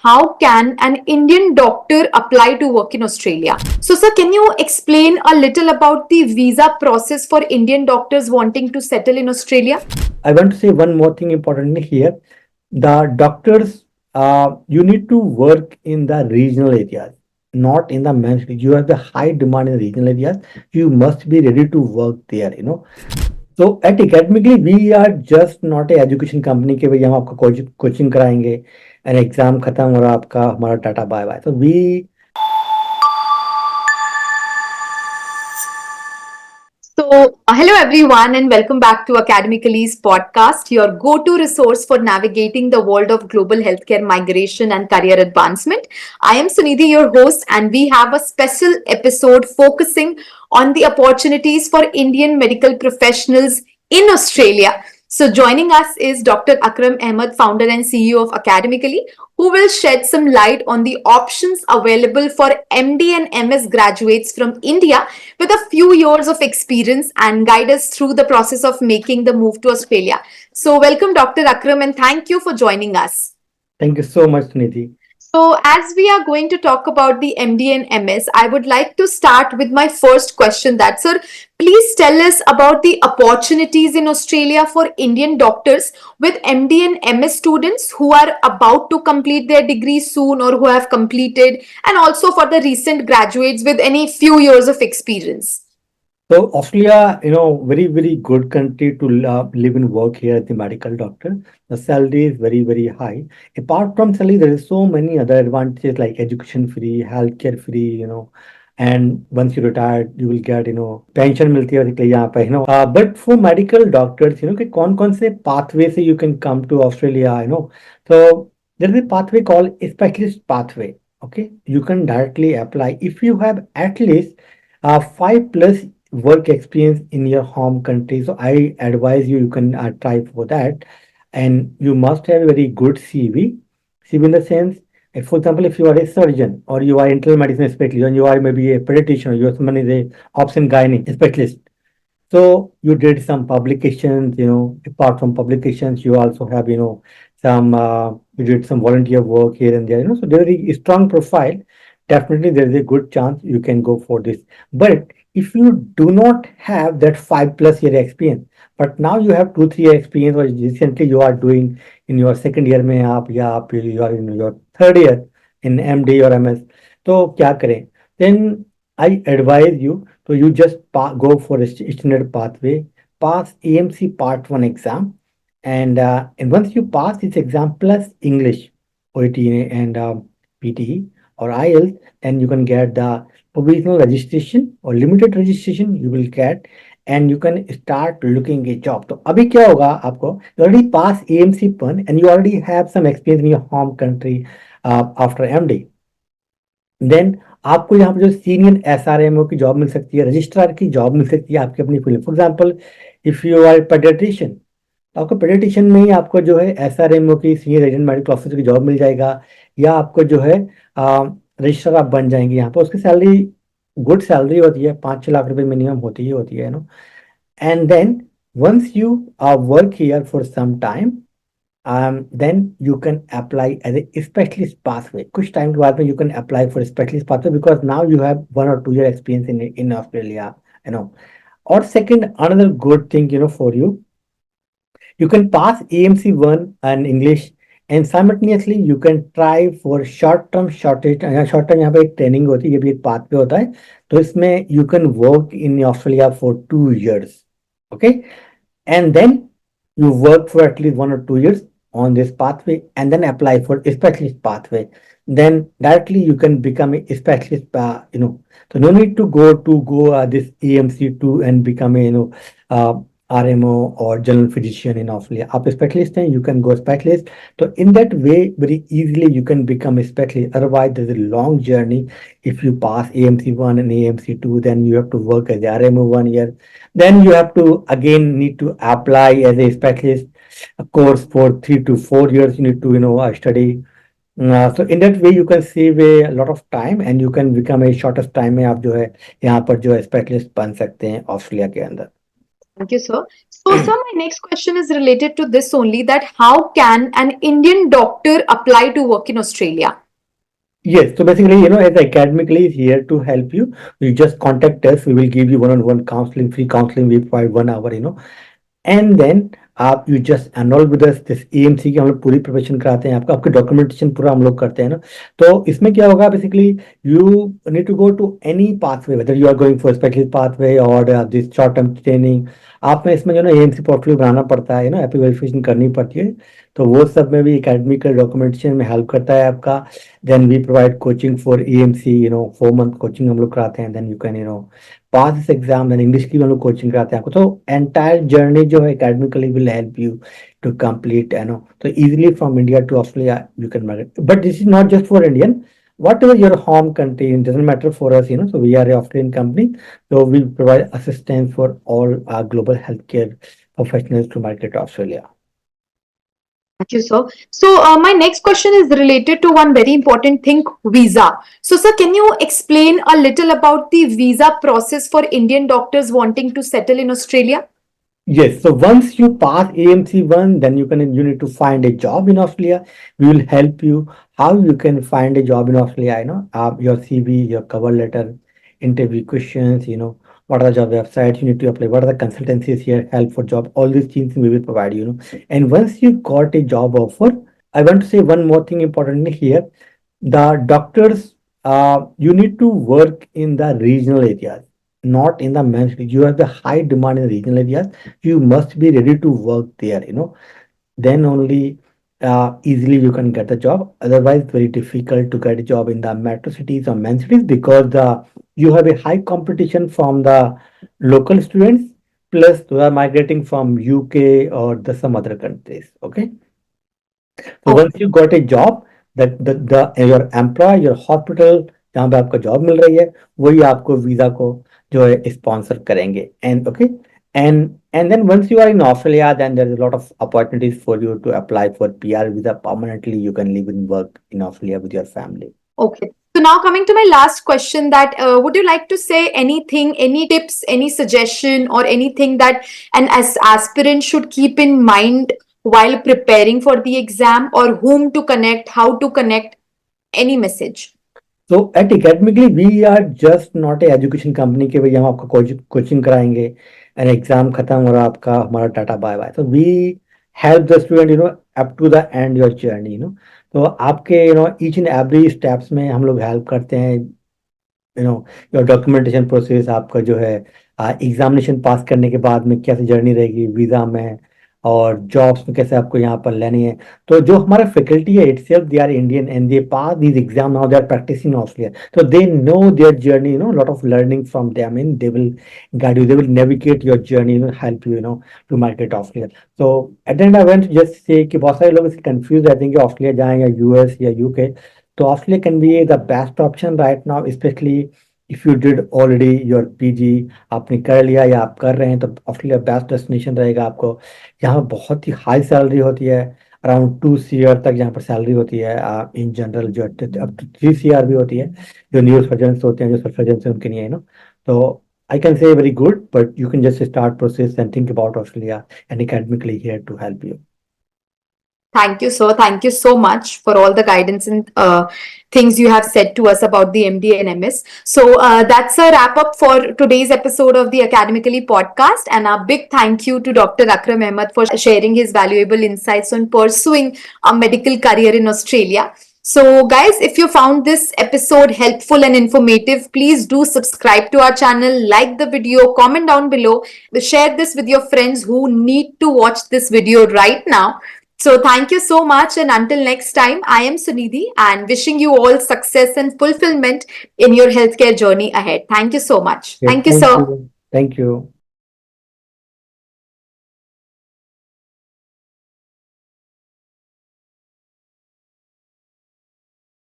how can an Indian doctor apply to work in Australia? So, sir, can you explain a little about the visa process for Indian doctors wanting to settle in Australia? I want to say one more thing importantly here. The doctors, you need to work in the regional areas, not in the main city. You have the high demand in the regional areas. You must be ready to work there. So at academically, we are just not a education company के भाई हम आपको coaching कराएंगे and exam खत्म हो रहा आपका हमारा tata bye bye so we So, hello everyone, and welcome back to Academically's podcast, your go to resource for navigating the world of global healthcare migration and career advancement. I am Sunidhi, your host, and we have a special episode focusing on the opportunities for Indian medical professionals in Australia. So, joining us is Dr. Akram Ahmed, founder and CEO of Academically, who will shed some light on the options available for MD and MS graduates from India with a few years of experience and guide us through the process of making the move to Australia. So, welcome, Dr. Akram, and thank you for joining us. thank you so much Sunidhi. So, as we are going to talk about the MD and MS, I would like to start with my first question. That, sir, please tell us about the opportunities in Australia for Indian doctors with MD and MS students who are about to complete their degree soon or who have completed, and also for the recent graduates with any few years of experience. So Australia, very good country to live and work here as a medical doctor. The salary is very high. Apart from salary, there is so many other advantages like education free, healthcare free. And once you retire, you will get pension मिलती है basically यहाँ पे. But for medical doctors, कि कौन से pathway से you can come to Australia. So there is a pathway called specialist pathway. Okay, you can directly apply if you have at least 5+ work experience in your home country. So I advise you can try for that, and you must have a very good CV. CV in the sense, for example, if you are a surgeon or you are internal medicine specialist and you are maybe a pediatrician or you are someone is a obs and gynae specialist. So you did some publications. Apart from publications, you also have some you did some volunteer work here and there. So there is a strong profile. Definitely, there is a good chance you can go for this. But if you do not have that 5+ year experience, but now you have 2 3 year experience, or recently you are doing in your second year में आप या आप you are in your third year in MD or MS, तो क्या करें? Then I advise you so you just go for a standard pathway, pass AMC Part 1 exam, and once you pass this exam plus English, OET and PTE or IELTS, then you can get the provisional registration or limited registration you will get, and you can start looking a job. तो अभी क्या होगा आपको? You already pass AMC 1 and you already have some experience in your home country after MD. Then आपको यहाँ पे जो senior SRMO की जॉब मिल सकती है, रजिस्ट्रार की जॉब मिल सकती है आपकी अपनी field. For example, if you are paediatrician, तो आपको पेडियाट्रिशियन में ही आपको जो है SRMO की सीनियर रेजिडेंट मेडिकल ऑफिसर की जॉब मिल जाएगा, या आपको जो है रजिस्ट्रार आप बन जाएंगे यहाँ पर. उसकी सैलरी गुड सैलरी होती है, 5 6 लाख रुपए मिनिमम होती ही होती है. And then once you work here for some time, then you can apply as a specialist pathway. कुछ time के बाद में you can apply for a specialist pathway because now you have 1 or 2 year experience in Australia. Or second, another good thing for you, you can pass AMC 1 and English, and simultaneously you can try for short term shortage. Short term यहाँ पे एक training होती है, ये भी एक pathway होता है. तो इसमें you can work in Australia for 2 years. Okay, and then you work for at least 1 or 2 years on this pathway and then apply for a specialist pathway. Then directly you can become a specialist. So no need to go this EMC2 and become a RMO or general physician in Australia. Up specialist, then you can go specialist. So in that way, very easily you can become a specialist. Otherwise, there's a long journey. If you pass AMC1 and AMC2, then you have to work as the RMO 1 year. Then you have to again need to apply as a specialist a course for 3 to 4 years. You need to study. So in that way you can save a lot of time and you can become a shortest time में आप जो है यहाँ पर जो है specialist बन सकते हैं ऑस्ट्रेलिया के अंदर. Thank you, sir. So, sir, my next question is related to this only, that how can an Indian doctor apply to work in Australia? Yes, so basically, as academically is here to help you, you just contact us. We will give you one-on-one counseling, free counseling. We provide 1 hour, and then आप you just enrol with us this AMC की हम लोग पूरी preparation कराते हैं आपका, आपके documentation पूरा हम लोग करते हैं ना। तो इसमें क्या होगा, basically you need to go to any pathway, whether you are going for specialist pathway और दिस शॉर्ट टर्म ट्रेनिंग। आप में इसमें जो ना एएमसी पोर्टफोलियो बनाना पड़ता है ना, एपी वेरिफिकेशन करनी पड़ती है, तो वो सब में भी एकेडमिकल डॉक्यूमेंटेशन में हेल्प करता है आपका। Then we provide coaching for AMC, 4 month coaching हम लोग कराते हैं। Then you can pass this exam. Then English की भी हम लोग कोचिंग कराते हैं आपको। तो एंटायर जर्नी जो है academically will help you to complete, तो easily from India to Australia you can migrate. But this is not just for Indian, whatever your home country, it doesn't matter for us, so we are a Australian company, so we provide assistance for all our global healthcare professionals to migrate to Australia. Thank you, sir. So, my next question is related to one very important thing, visa. So, sir, can you explain a little about the visa process for Indian doctors wanting to settle in Australia? Yes, so once you pass AMC1, then you need to find a job in Australia. We will help you how you can find a job in Australia, your CV, your cover letter, interview questions, what are the job websites you need to apply, what are the consultancies here, help for job, all these things we will provide you. And once you got a job offer, I want to say one more thing importantly here. The doctors, you need to work in the regional areas, not in the main city. You have the high demand in the regional areas. You must be ready to work there, then only easily you can get a job. Otherwise, very difficult to get a job in the metro cities or main cities, because you have a high competition from the local students, plus they are migrating from UK or some other countries. Okay. So once you got a job, that your employer, your hospital जहाँ पे आपको job मिल रही है, वही आपको visa को जो है स्पॉन्सर करेंगे। And okay, and then once you are in Australia, then there is a lot of opportunities for you to apply for PR visa permanently. You can live and work in Australia with your family. Okay. So now coming to my last question, that would you like to say anything, any tips, any suggestion, or anything that an aspirant should keep in mind while preparing for the exam, or whom to connect, how to connect, any message? So at Academically, we are just not a education company के भाई हम आपको coaching कराएंगे and exam खत्म हो रहा आपका, हमारा टाटा बाय बाय। तो we help the student up to the end your journey, तो आपके ईच एंड एवरी स्टेप्स में हम लोग हेल्प करते हैं। योर डॉक्यूमेंटेशन प्रोसेस, आपका जो है एग्जामिनेशन पास करने के बाद में कैसे जर्नी रहेगी वीज़ा में, और जॉब्स में कैसे आपको यहाँ पर लेनी है। तो जो हमारा फैकल्टी है itself, they are Indian and they pass this exam, now they are practising Australia, so they know their journey, lot of learning from them, and they will guide you, they will navigate your journey, help you, to migrate Australia. So at the end I want to just say कि बहुत सारे लोग इससे confuse रहते हैं कि Australia जाएं या यूएस या यूके। तो Australia can be the best option right now, specially if you did already your PG, आपने कर लिया या आप कर रहे हैं, तो ऑस्ट्रेलिया बेस्ट डेस्टिनेशन रहेगा आपको। यहाँ बहुत ही हाई सैलरी होती है, अराउंड 2 CR तक यहाँ पर सैलरी होती है इन जनरल, जो अब तो 3 CR भी होती है। जो न्यू सर्जन होते हैं, जो सर्जन है उनके लिए, तो I can say very good, but you can just start process and think about Australia and academically here to help you. Thank you, sir. Thank you so much for all the guidance and things you have said to us about the MD and MS. So that's a wrap up for today's episode of the Academically podcast. And a big thank you to Dr. Akram Ahmed for sharing his valuable insights on pursuing a medical career in Australia. So guys, if you found this episode helpful and informative, please do subscribe to our channel, like the video, comment down below, share this with your friends who need to watch this video right now. So thank you so much, and until next time, I am Sunidhi and wishing you all success and fulfillment in your healthcare journey ahead. Thank you so much. Yeah, Thank you, sir. Thank you.